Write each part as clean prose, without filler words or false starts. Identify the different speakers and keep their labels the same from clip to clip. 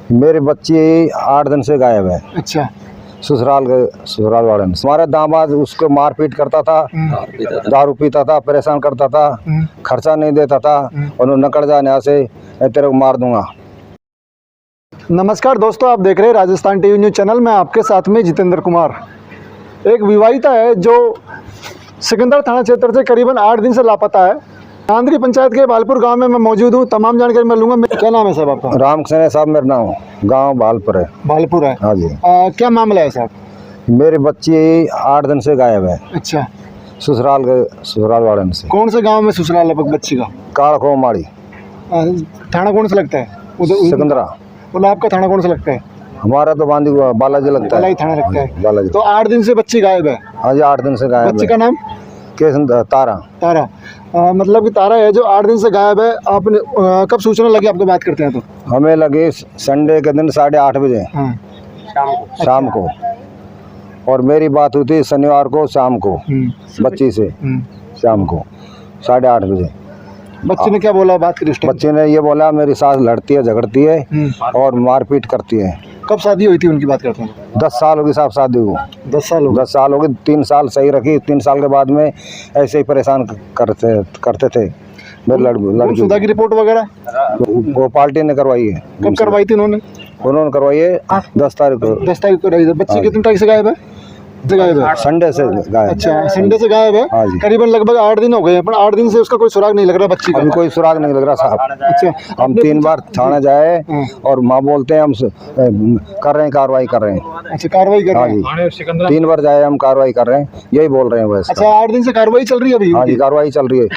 Speaker 1: मेरी बच्ची 8 दिन से गायब है।
Speaker 2: अच्छा।
Speaker 1: ससुराल वाले ने हमारा दामाद उसको मारपीट करता था, दारू पीता था, परेशान करता था, खर्चा नहीं देता था और नकड़ जाने यहाँ से मैं तेरे को मार दूंगा।
Speaker 2: नमस्कार दोस्तों, आप देख रहे हैं राजस्थान टीवी न्यूज़ चैनल में आपके साथ में जितेंद्र कुमार। एक विवाहिता है जो सिकंदर थाना क्षेत्र से करीबन 8 दिन से लापता है। नांदरी पंचायत के बालपुर गांव में मैं मौजूद हूं। तमाम जानकारी मैं लूंगा। क्या नाम है साहब आपका?
Speaker 1: रामकृष्ण साहब मेरा नाम, गांव बालपुर है।
Speaker 2: बालपुर है?
Speaker 1: हाँ जी।
Speaker 2: क्या मामला है साहब?
Speaker 1: मेरी बच्ची 8 दिन से गायब है।
Speaker 2: अच्छा।
Speaker 1: ससुराल वाले ने।
Speaker 2: कौन से गाँव में ससुराल है बच्ची का?
Speaker 1: काड़खो माड़ी।
Speaker 2: थाना कौन सा लगता है?
Speaker 1: सिकंदरा।
Speaker 2: आपका थाना कौन सा लगता है?
Speaker 1: हमारा तो बालाजी लगता है।
Speaker 2: थाना लगता है
Speaker 1: बालाजी।
Speaker 2: तो 8 दिन से बच्ची गायब है?
Speaker 1: हाँ जी, 8 दिन से गायब है।
Speaker 2: बच्ची का नाम?
Speaker 1: तारा।
Speaker 2: मतलब कि तारा है जो 8 दिन से गायब है। आपने कब सूचना लगी आपको? बात करते हैं तो
Speaker 1: हमें लगी संडे के दिन 8:30 बजे शाम को, और मेरी बात हुई थी शनिवार को शाम को बच्ची से। शाम को 8:30 बजे
Speaker 2: बच्ची ने क्या बोला? बात करी?
Speaker 1: बच्ची ने ये बोला मेरी सास लड़ती है, झगड़ती है और मारपीट करती है।
Speaker 2: कब शादी हुई थी उनकी? बात करते हैं।
Speaker 1: 10 साल होगी साहब शादी को।
Speaker 2: 10 साल हो?
Speaker 1: 10 साल होगी। 3 साल सही रखी, 3 साल के बाद में ऐसे ही परेशान करते थे। मेरी लड़की
Speaker 2: सुधा की रिपोर्ट वगैरह
Speaker 1: वो पार्टी ने करवाई है।
Speaker 2: कब करवाई थी उन्होंने
Speaker 1: करवाई है 10 तारीख को।
Speaker 2: 10 तारीख को रही है। बच्ची कितनी तारीख से गायब है?
Speaker 1: संडे से गायब।
Speaker 2: अच्छा, संडे से गायब है। करीबन लगभग 8 दिन हो गए, पर 8 दिन से उसका कोई सुराग नहीं लग रहा बच्ची का।
Speaker 1: अभी कोई सुराग नहीं लग रहा साहब।
Speaker 2: अच्छा।
Speaker 1: हम 3 बार थाने जाए और माँ बोलते हैं हम कर रहे हैं, कार्रवाई कर रहे हैं।
Speaker 2: अच्छा, कार्रवाई कर रहे हैं।
Speaker 1: 3 बार जाए हम कार्रवाई कर रहे हैं, यही बोल रहे हैं बस।
Speaker 2: अच्छा, 8 दिन से कार्रवाई चल रही है अभी?
Speaker 1: हाँ जी, कार्रवाई चल रही है।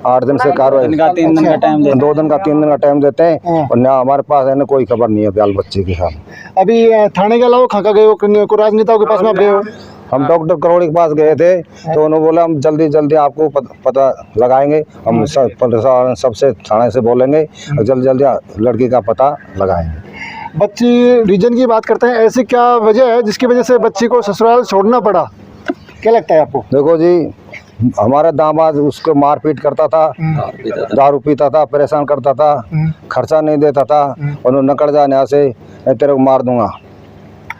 Speaker 1: 8 दिन से कार्रवाई।
Speaker 2: 2 दिन का
Speaker 1: 3 दिन का टाइम देते हैं और ना हमारे पास है ना कोई खबर नहीं है बाल बच्चे की। साहब
Speaker 2: अभी थाने के अलावा खाका गए हो? को राजनेताओं के पास में आप गए हो?
Speaker 1: हम डॉक्टर करोड़ी के पास गए थे तो उन्होंने बोला हम जल्दी आपको पता लगाएंगे। हम सबसे थाने से बोलेंगे और जल्दी लड़की का पता लगाएंगे।
Speaker 2: बच्ची रीजन की बात करते हैं, ऐसी क्या वजह है जिसकी वजह से बच्ची को ससुराल छोड़ना पड़ा? क्या लगता है आपको?
Speaker 1: देखो जी, हमारा दामाद उसको मारपीट करता था, दारू पीता था, परेशान करता था, खर्चा नहीं देता था और नकड़ जाने यहाँ से मैं तेरे को मार दूंगा।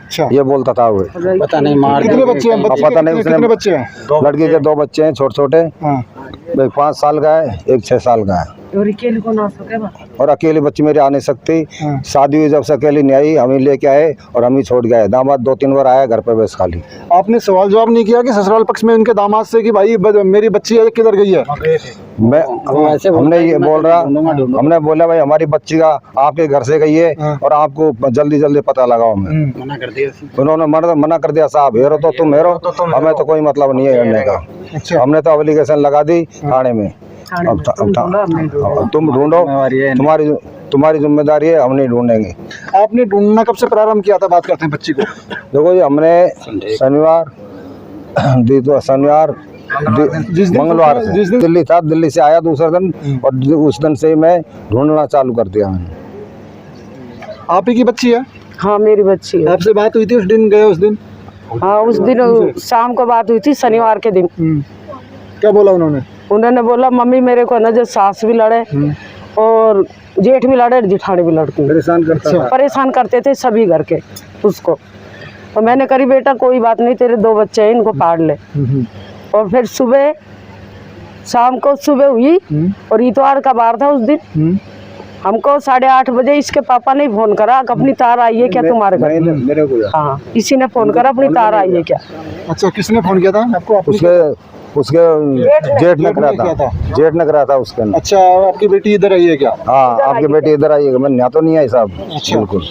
Speaker 2: अच्छा।
Speaker 1: ये बोलता था वो।
Speaker 2: पता नहीं मार। कितने बच्चे हैं?
Speaker 1: पता नहीं।
Speaker 2: कितने बच्चे हैं?
Speaker 1: लड़की के 2 बच्चे हैं छोटे। एक 5 साल का है, एक 6 साल का है। और अकेली बच्ची मेरी आ नहीं सकती। शादी हुई जब से अकेली नहीं आई, हम ही लेके आए और हम ही छोड़ गए। दामाद 2-3 बार आया घर पे बस खाली। आपने सवाल जवाब नहीं किया कि ससुराल पक्ष में उनके दामाद से कि भाई मेरी बच्ची किधर गई है? हमने ये हमने बोला भाई हमारी बच्ची का आपके घर से गई है और आपको जल्दी पता लगाओ। मना कर दिया उन्होंने। मना कर दिया साहब, हेरो तो तुम हेरो, हमें तो कोई मतलब नहीं है करने का।
Speaker 2: अच्छा।
Speaker 1: हमने तो एप्लीकेशन लगा दी थाने में। अब तुम ढूंढो, तुम्हारी जिम्मेदारी है, हम नहीं ढूंढेंगे।
Speaker 2: आपने ढूंढना कब से प्रारंभ किया था? बात करते हैं बच्ची को।
Speaker 1: देखो जी, हमने शनिवार मंगलवार से जिस दिन दिल्ली था, दिल्ली से आया दूसरे दिन और उस दिन से मैं ढूंढना चालू कर दिया मैंने।
Speaker 2: आप ही की बच्ची है?
Speaker 3: हाँ, मेरी बच्ची है।
Speaker 2: आपसे बात हुई थी उस दिन? गए उस दिन?
Speaker 3: हाँ, उस दिन शाम को बात हुई थी, शनिवार के दिन।
Speaker 2: क्या बोला उन्होंने?
Speaker 3: उन्होंने बोला मम्मी मेरे को ना जो सास भी लड़े और जेठ भी लड़े, जिठानी भी लड़ती, परेशान करते थे सभी घर के उसको। तो मैंने करी बेटा कोई बात नहीं, तेरे 2 बच्चे हैं, इनको पाड़ ले। और फिर शाम को सुबह हुई और इतवार का बार था उस दिन। हमको 8:30 बजे इसके पापा ने फोन करा कि अपनी तार आई है क्या तुम्हारे घर?
Speaker 1: मेरे को।
Speaker 3: हाँ, इसी ने फोन करा अपनी तार आई है क्या।
Speaker 2: अच्छा, किसने फोन किया था आपको?
Speaker 1: उसके जेठ ने कराया था। जेठ ने कराया था उसके।
Speaker 2: अच्छा, आपकी बेटी इधर आई है क्या?
Speaker 1: हाँ, आपकी बेटी इधर आई है। मैं यहाँ तो नहीं आई साहब।
Speaker 2: अच्छा।
Speaker 1: बिल्कुल।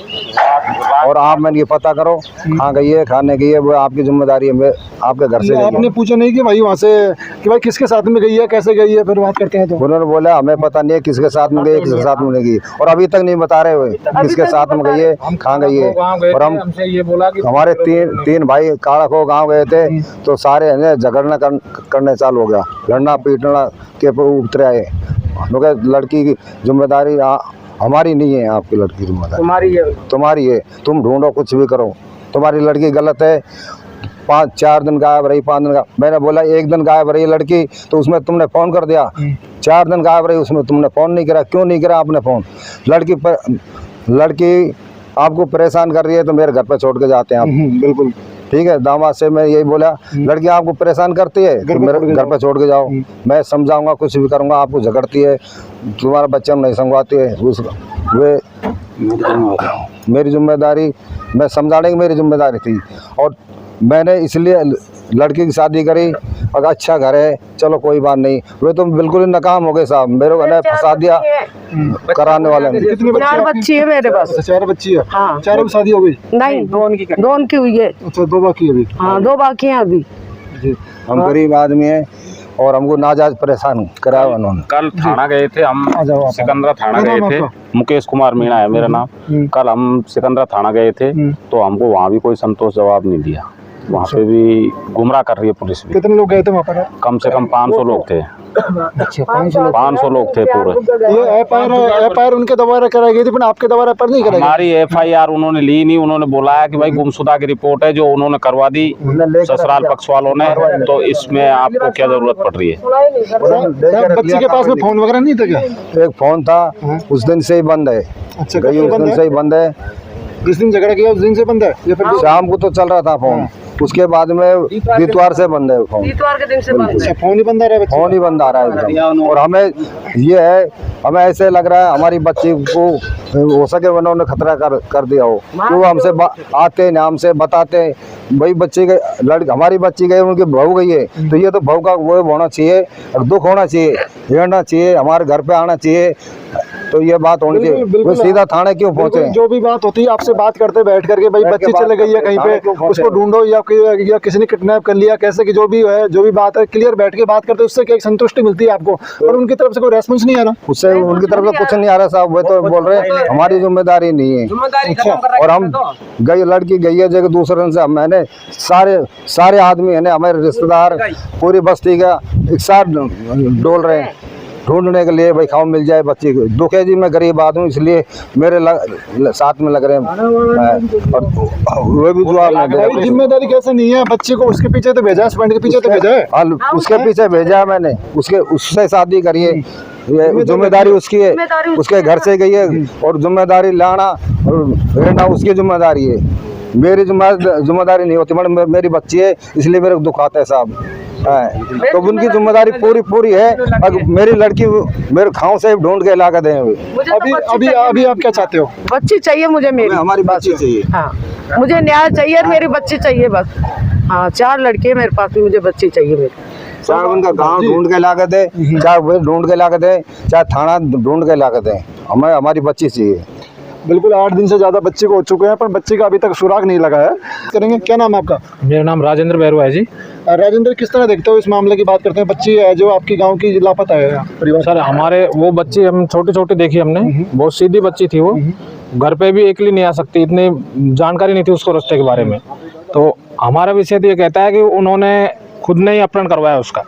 Speaker 1: और आप मैंने ये पता करो कहाँ गई है, खाने गई है, वो आपकी जिम्मेदारी है। आपके घर से
Speaker 2: आपने पूछा नहीं कि भाई वहाँ से कि भाई किसके साथ में गई है, कैसे गई है? फिर बात करते हैं तो
Speaker 1: उन्होंने बोला हमें पता नहीं है किसके साथ में गई, किसके साथ में नहीं गई, और अभी तक नहीं बता रहे हुए किसके साथ में गई है, कहाँ गई है। और हमसे ये बोला कि हमारे तीन भाई काड़खो गाँव गए थे तो सारे झगड़ना करने चालू हो गया, लड़ना पीटना के उतरे आए। लड़की की जिम्मेदारी हमारी नहीं है, आपकी लड़की की जिम्मेदारी तुम्हारी है। तुम ढूंढो, कुछ भी करो। तुम्हारी लड़की गलत है। 4 दिन गायब रही, 5 दिन गायब। मैंने बोला 1 दिन गायब रही लड़की तो उसमें तुमने फ़ोन कर दिया। 4 दिन गायब रही उसमें तुमने फ़ोन नहीं करा। क्यों नहीं करा आपने फ़ोन? लड़की आपको परेशान कर रही है तो मेरे घर पे छोड़ के जाते हैं आप।
Speaker 2: बिल्कुल
Speaker 1: ठीक है, दामाद से मैं यही बोला, लड़की आपको परेशान करती है तो मेरे घर पे छोड़ के जाओ, मैं समझाऊंगा, कुछ भी करूंगा, आपको झगड़ती है, तुम्हारा बच्चा नहीं समझाती है, वे मेरी जिम्मेदारी, मैं समझाने की मेरी जिम्मेदारी थी। और मैंने इसलिए लड़की की शादी करी, अगर अच्छा घर है चलो कोई बात नहीं, वे तो बिल्कुल ही नाकाम हो गए साहब, मेरे को फंसा दिया कराने वाले ने।
Speaker 2: कितनी
Speaker 3: 4 बच्ची है मेरे पास।
Speaker 2: 4 बच्ची है।
Speaker 3: हाँ।
Speaker 2: चारों की शादी हो गई?
Speaker 3: नहीं, 2 उनकी हुई है।
Speaker 2: अच्छा, 2 बाकी अभी?
Speaker 3: हाँ, 2 बाकी हैं अभी।
Speaker 2: जी।
Speaker 1: हम गरीब आदमी हैं और हमको नाजायज परेशान कराया उन्होंने।
Speaker 4: कल थाना गए थे हम, सिकंदरा थाना गए थे, मुकेश कुमार मीणा है मेरा नाम। कल हम सिकंदरा थाना गए थे तो हमको वहाँ भी कोई संतोष जवाब नहीं दिया, वहाँ पे भी गुमराह कर रही है पुलिस भी।
Speaker 2: कितने लोग गए थे वहाँ पर?
Speaker 4: कम से कम 500 लोग थे।
Speaker 2: अच्छा, 500
Speaker 4: लोग थे पूरे।
Speaker 2: ये एफआईआर उनके द्वारा कराई गई थी, पर आपके द्वारा पर नहीं कराई?
Speaker 4: हमारी एफआईआर उन्होंने ली नहीं, उन्होंने बोला है कि भाई गुमशुदा की रिपोर्ट है जो उन्होंने करवा दी ससुराल पक्ष वालों ने, तो इसमें आपको क्या जरूरत पड़ रही है।
Speaker 2: बच्ची के पास में फोन वगैरह नहीं था क्या?
Speaker 1: एक फोन था, उस दिन से ही बंद है।
Speaker 2: अच्छा,
Speaker 1: उस दिन से ही बंद है।
Speaker 2: जिस दिन झगड़ा किया उस दिन से बंद है या फिर
Speaker 1: शाम को तो चल रहा था फोन, उसके बाद में इतवार से बंद है फोन।
Speaker 3: इतवार के दिन से बंद है।
Speaker 2: फोन ही बंद आ रहा है?
Speaker 1: फोन ही बंद आ रहा है एकदम। और हमें ये है, हमें ऐसे लग रहा है हमारी बच्ची को हो सके उन्होंने खतरा कर दिया हो, क्यों हमसे आते हैं, हमसे बताते भाई बच्ची के हमारी बच्ची गई, उनकी बहू गई है, तो ये तो बहू का वो होना चाहिए, दुख होना चाहिए, हेड़ना चाहिए, हमारे घर पे आना चाहिए, तो ये बात होनी चाहिए। वो सीधा थाने क्यों पहुंचे?
Speaker 2: जो भी बात होती है आपसे बात करते बैठ करके, भाई बच्ची चले गई है कहीं पे, उसको ढूंढो या किसी ने किडनैप कर लिया, कैसे कि जो भी है, जो भी बात है क्लियर बैठ के बात करते, उससे क्या संतुष्टि मिलती है आपको, और उनकी तरफ से कोई रेस्पॉन्स नहीं आ रहा?
Speaker 1: उससे उनकी तरफ से कुछ नहीं आ रहा साहब, वो तो बोल रहे हैं हमारी जिम्मेदारी नहीं है। और हम गई, लड़की गई है जगह दूसरे से, मैंने सारे आदमी है ना, हमारे रिश्तेदार पूरी बस्ती का एक साथ डोल रहे हैं ढूंढने के लिए, भाई खाओ मिल जाए बच्ची को। दुख है जी, मैं गरीब आदमी इसलिए मेरे साथ में लग रहे हैं, और वो भी जवाब नहीं दे रहे।
Speaker 2: जिम्मेदारी कैसे नहीं है? बच्ची को उसके पीछे तो भेजा, हस्बैंड के पीछे तो भेजा है।
Speaker 1: उसके पीछे भेजा है मैंने, उससे शादी करी है, ये जिम्मेदारी उसकी है, उसके घर से गई है, और जिम्मेदारी लाना और रहना उसकी जिम्मेदारी है, मेरी जिम्मेदारी नहीं होती। मैडम मेरी बच्ची है इसलिए मेरे को दुख आता है साहब, तो उनकी जिम्मेदारी पूरी है। अगर मेरी लड़की मेरे गाँव से ढूंढ के ला कर दें।
Speaker 2: अभी आप क्या चाहते हो?
Speaker 3: बच्ची चाहिए मुझे, मेरी
Speaker 1: हमारी बच्ची चाहिए।
Speaker 3: हाँ, मुझे न्याय चाहिए, मेरी बच्ची चाहिए बस। हाँ, 4 लड़के मेरे पास, मुझे बच्ची चाहिए मेरी।
Speaker 1: चाहे उनका गांव ढूंढ के ला के दे, चाहे वे ढूंढ के ला के दे, चाहे थाना ढूंढ के ला के दे, हमें हमारी बच्ची चाहिए।
Speaker 2: बिल्कुल 8 दिन से ज़्यादा बच्चे को हो चुके हैं, पर बच्चे का अभी तक सुराग नहीं लगा है। करेंगे, क्या नाम है आपका?
Speaker 5: मेरा नाम राजेंद्र बैरुआ है जी।
Speaker 2: राजेंद्र, किस तरह देखते हो इस मामले की? बात करते हैं, बच्ची है जो आपकी गांव की लापता है परिवार।
Speaker 5: सर हमारे वो बच्ची हम छोटे देखी हमने, बहुत सीधी बच्ची थी वो, घर पे भी अकेली नहीं आ सकती, इतनी जानकारी नहीं थी उसको रास्ते के बारे में। तो हमारा विषय तो ये कहता है कि उन्होंने खुद ने ही अपहरण करवाया उसका।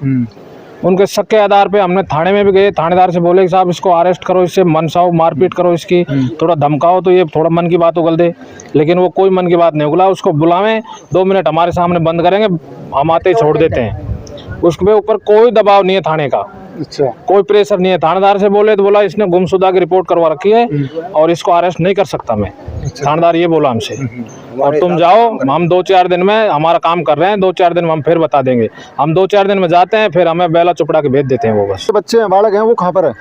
Speaker 5: उनके शक के आधार पे हमने थाने में भी गए, थानेदार से बोले कि साहब इसको अरेस्ट करो, इससे मनसाओ, मारपीट करो, इसकी थोड़ा धमकाओ तो ये थोड़ा मन की बात उगल दे, लेकिन वो कोई मन की बात नहीं उगला। उसको बुलावें, 2 मिनट हमारे सामने बंद करेंगे, हम आते ही छोड़ देते हैं। उसके ऊपर कोई दबाव नहीं है थाने का,
Speaker 2: अच्छा,
Speaker 5: कोई प्रेशर नहीं है। थानेदार से बोले तो बोला इसने गुमशुदा की रिपोर्ट करवा रखी है और इसको अरेस्ट नहीं कर सकता मैं। थानेदार ये बोला हमसे, और तुम जाओ, हम 2-4 दिन में हमारा काम कर रहे हैं, 2-4 दिन में हम फिर बता देंगे। हम 2-4 दिन में जाते हैं, फिर हमें बेला चुपड़ा के भेज देते हैं वो बस।
Speaker 2: बच्चे हैं, बालक हैं, वो कहाँ पर है?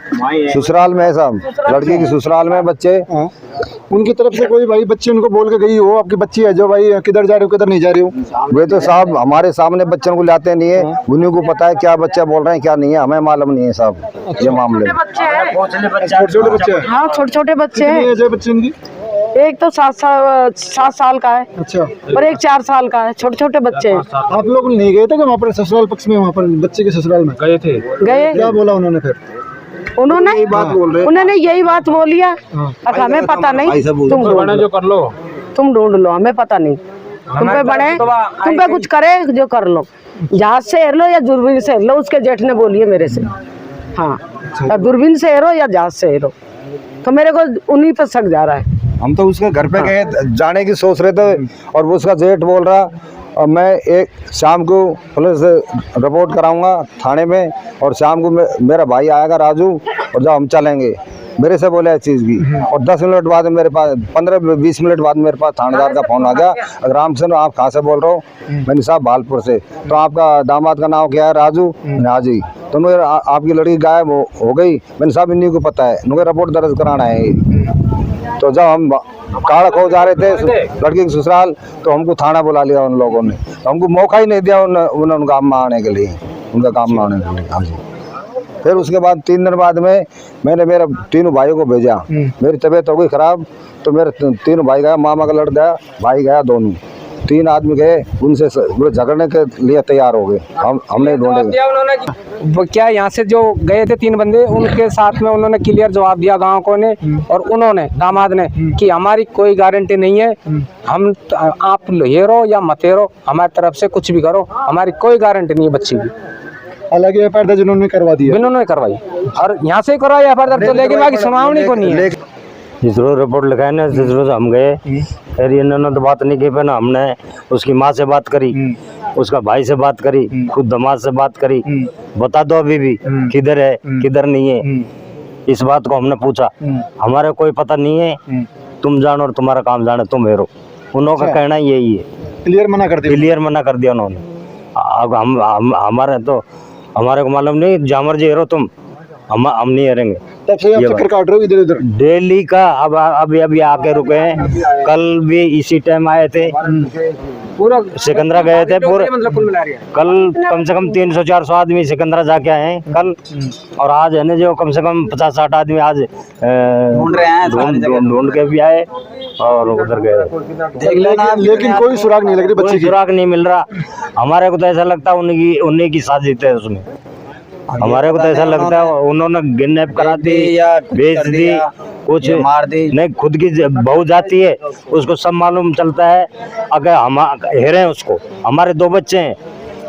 Speaker 1: ससुराल में है साहब, लड़की की ससुराल में बच्चे।
Speaker 2: उनकी तरफ से कोई भाई बच्ची उनको बोल के गई हो आपकी बच्ची है जो, भाई किधर जा रही हो किधर नहीं जा रही हो?
Speaker 1: वे तो साहब हमारे सामने बच्चों को लाते नहीं है, उन्हीं को पता है क्या बच्चा बोल रहे हैं क्या नहीं है, हमें मालूम नहीं है साहब ये मामले।
Speaker 2: छोटे बच्चे हैं?
Speaker 3: हाँ, छोटे बच्चे हैं।
Speaker 2: एज है बच्चे इनकी?
Speaker 3: एक तो 7 साल का है,
Speaker 2: अच्छा,
Speaker 3: और एक 4 साल का है, छोटे बच्चे हैं।
Speaker 2: आप लोग नहीं गए थे कि वहाँ पर ससुराल पक्ष में, वहाँ पर बच्चे के ससुराल में
Speaker 5: गए थे?
Speaker 3: गए।
Speaker 2: क्या बोला उन्होंने फिर?
Speaker 3: उन्होंने यही बात बोली है, हमें पता नहीं, तुम
Speaker 5: जो कर लो,
Speaker 3: तुम ढूंढ लो, हमें पता नहीं, तुम पे बने, तुम पे कुछ करे जो कर लो, जहाज से हेर लो या दूरबीन से हेर लो। उसके जेठ ने बोली है मेरे से, हाँ, या दूरबीन से हेरो या जहाज से हेरो, तो मेरे को उन्हीं पे शक जा रहा है।
Speaker 1: हम तो उसके घर पे गए जाने की सोच रहे थे, और वो उसका जेठ बोल रहा और मैं एक शाम को पुलिस रिपोर्ट कराऊंगा थाने में, और शाम को मेरा भाई आएगा राजू, और जब हम चलेंगे मेरे से बोला इस चीज की, और 10 मिनट बाद मेरे पास 15-20 मिनट बाद मेरे पास थानेदार का फोन आ गया, राम सिंह आप कहाँ से बोल रहे हो? मैंने साहब भालपुर से। तो आपका दामाद का नाम क्या है? राजू। हाँ जी। तो मेरे आपकी लड़की गायब हो गई। मैंने साहब इन्हीं को पता है, मुझे रिपोर्ट दर्ज कराना है। तो जब हम काड़क हो जा रहे थे लड़की के ससुराल, तो हमको थाना बुला लिया उन लोगों ने, तो हमको मौका ही नहीं दिया उन काम में आने के लिए, उनका काम में आने के लिए। हाँ जी। फिर उसके बाद 3 दिन बाद में मैंने मेरे तीनों भाइयों को भेजा। मेरी तबीयत हो गई खराब, तो मेरे तीनों भाई गया, मामा का लड़का गया, भाई गया, दोनों 3 आदमी गए, उनसे झगड़ने के लिए तैयार हो गए। हमने ढूंढे
Speaker 6: वो क्या यहाँ से जो गए थे 3 बंदे, उनके साथ में उन्होंने क्लियर जवाब दिया गाँव को ने, और उन्होंने दामाद ने कि हमारी कोई गारंटी नहीं है, हम आप हेरो या मत हेरो, हमारी तरफ से कुछ भी करो, हमारी कोई गारंटी नहीं है बच्ची की।
Speaker 2: हालांकि एफआईआर दर्ज उन्होंने करवा दिया,
Speaker 6: उन्होंने करवाई और यहाँ से करवाई एफआईआर दर्ज, लेकिन बाकी सुनावनी को नहीं है।
Speaker 7: जिसरो रिपोर्ट लिखाए ना, जिसरो हम गए, फिर इन्होंने तो बात नहीं की। फिर हमने उसकी माँ से बात करी, उसका भाई से बात करी, खुद दामाद से बात करी, बता दो अभी भी किधर है किधर नहीं है। इस बात को हमने पूछा, हमारे कोई पता नहीं है, तुम जानो और तुम्हारा काम जाने, तुम हेरो। उन्होंने का कहना यही है,
Speaker 2: क्लियर मना कर दिया,
Speaker 7: क्लियर मना कर दिया उन्होंने। अब हमारे तो हमारे को मालूम नहीं, जामर जी हेरो तुम, हम नहीं हेरेंगे।
Speaker 2: तब से आप चक्कर काट रहे हो इधर उधर
Speaker 7: डेली का। अब अभी आके रुके हैं, कल भी इसी टाइम आए थे, पूरा सिकंदरा गए थे पूरे, कल कम से कम 300-400 आदमी सिकंदरा जाके आए हैं कल, और आज है ना जो कम से कम 50-60 आदमी आज ढूंढ रहे हैं, ढूंढ के भी आए और उधर गए,
Speaker 2: लेकिन कोई सुराग नहीं लग रही बच्ची की,
Speaker 7: सुराग नहीं मिल रहा। हमारे को तो ऐसा लगता है उन्हीं की साजिश है उसमें, हमारे को तो ऐसा लगता है उन्होंने किडनैप करा दी या बेच दी, कुछ मार दी। नहीं, खुद की बहू जाती है, उसको सब मालूम चलता है, अगर हम हेरे उसको, हमारे 2 बच्चे हैं,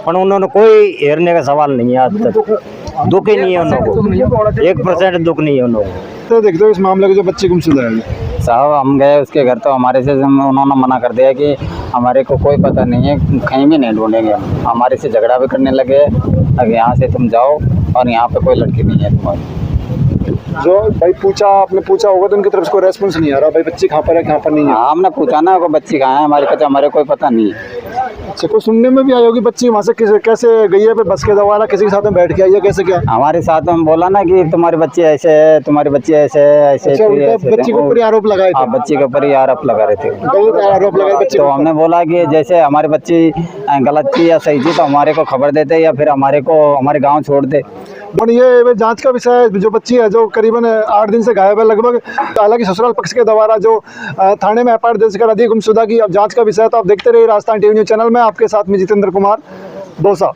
Speaker 7: पर उन्होंने कोई हेरने का सवाल नहीं है आज तक, दुख ही नहीं है उनको, 1% दुख नहीं है उनको।
Speaker 2: तो देखते हो इस मामले को जो बच्ची गुमशुदा है
Speaker 8: साहब, हम गए उसके घर, तो हमारे से उन्होंने मना कर दिया कि हमारे को कोई पता नहीं है, कहीं भी नहीं ढूंढेंगे। हमारे से झगड़ा भी करने लगे, अब यहाँ से तुम जाओ और यहाँ पे कोई लड़की नहीं है तुम्हारी।
Speaker 2: जो भाई पूछा, आपने पूछा होगा तो उनकी तरफ से कोई रेस्पॉन्स नहीं आ रहा, भाई बच्ची कहाँ पर है कहाँ पर नहीं है।
Speaker 8: हाँ, हमने पूछा ना को बच्ची कहाँ है, हमारे कहते हमारे कोई पता नहीं है।
Speaker 2: अच्छा, कोई सुनने में भी आई होगी बच्ची वहाँ से कैसे गई है, फिर बस के द्वारा किसी के साथ में बैठ के आई है, कैसे क्या?
Speaker 8: हमारे साथ में बोला ना कि तुम्हारी बच्ची ऐसे है, तुम्हारी बच्ची ऐसे है, ऐसे।
Speaker 2: बच्ची के ऊपर आरोप लगाए थे?
Speaker 8: हाँ, बच्ची के ऊपर ही आरोप लगा रहे थे,
Speaker 2: आरोप लगाए बच्ची।
Speaker 8: तो हमने बोला कि जैसे हमारी बच्ची गलत थी या सही थी तो हमारे को खबर देते, या फिर हमारे गाँव छोड़ दे।
Speaker 2: और ये जांच का विषय है, जो बच्ची है जो करीबन 8 दिन से गायब है लगभग, हालांकि ससुराल पक्ष के द्वारा जो थाने में एफआईआर दर्ज करा दी गुमशुदा की, अब जांच का विषय है। तो आप देखते रहिए राजस्थान टीवी न्यूज़ चैनल में, आपके साथ में जितेंद्र कुमार, दौसा।